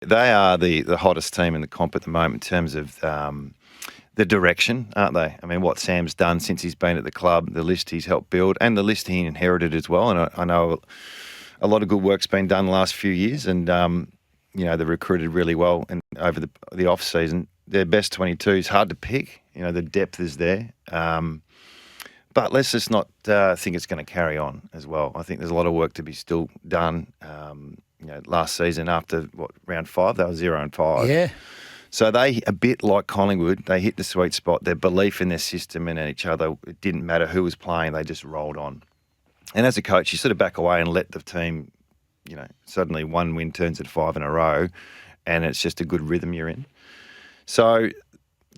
they are the hottest team in the comp at the moment in terms of the direction, aren't they? I mean, what Sam's done since he's been at the club, the list he's helped build, and the list he inherited as well. And I know a lot of good work's been done the last few years, and they've recruited really well. And over the off season, their best 22 is hard to pick. The depth is there. But let's just not think it's going to carry on as well. I think there's a lot of work to be still done. Last season after round 5, they were 0-5. Yeah. So they, a bit like Collingwood, they hit the sweet spot. Their belief in their system and in each other, it didn't matter who was playing, they just rolled on. And as a coach, you sort of back away and let the team, suddenly one win turns into 5 in a row, and it's just a good rhythm you're in. So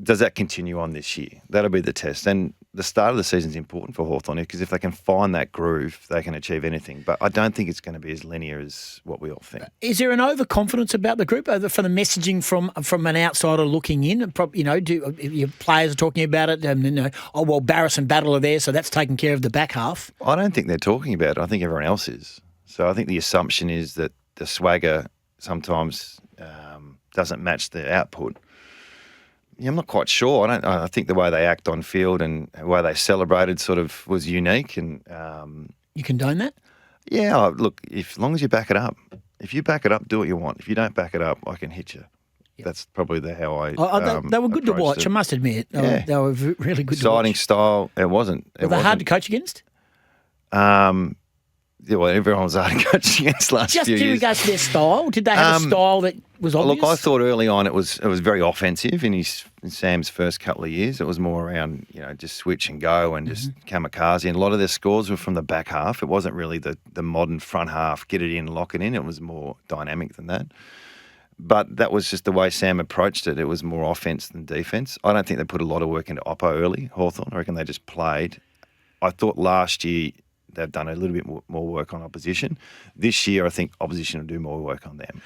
does that continue on this year? That'll be the test. And the start of the season is important for Hawthorn because if they can find that groove, they can achieve anything. But I don't think it's going to be as linear as what we all think. Is there an overconfidence about the group, from the messaging from an outsider looking in? Do your players are talking about it? Barris and Battle are there, so that's taking care of the back half. I don't think they're talking about it. I think everyone else is. So I think the assumption is that the swagger sometimes doesn't match the output. Yeah, I'm not quite sure. I think the way they act on field and the way they celebrated sort of was unique. And you condone that? Yeah, look, as long as you back it up. If you back it up, do what you want. If you don't back it up, I can hit you. Yep. That's probably how I they were good to watch, I must admit. They were really good to watch. Exciting style. It wasn't. Were they hard to coach against? Everyone was hard to coach against last few years. Just in regards to their style, did they have a style that was obvious? Look, I thought early on it was very offensive in Sam's first couple of years. It was more around, just switch and go and just kamikaze. And a lot of their scores were from the back half. It wasn't really the modern front half, get it in, lock it in. It was more dynamic than that. But that was just the way Sam approached it. It was more offense than defense. I don't think they put a lot of work into Oppo early, Hawthorn. I reckon they just played. I thought last year they've done a little bit more work on opposition. This year, I think opposition will do more work on them.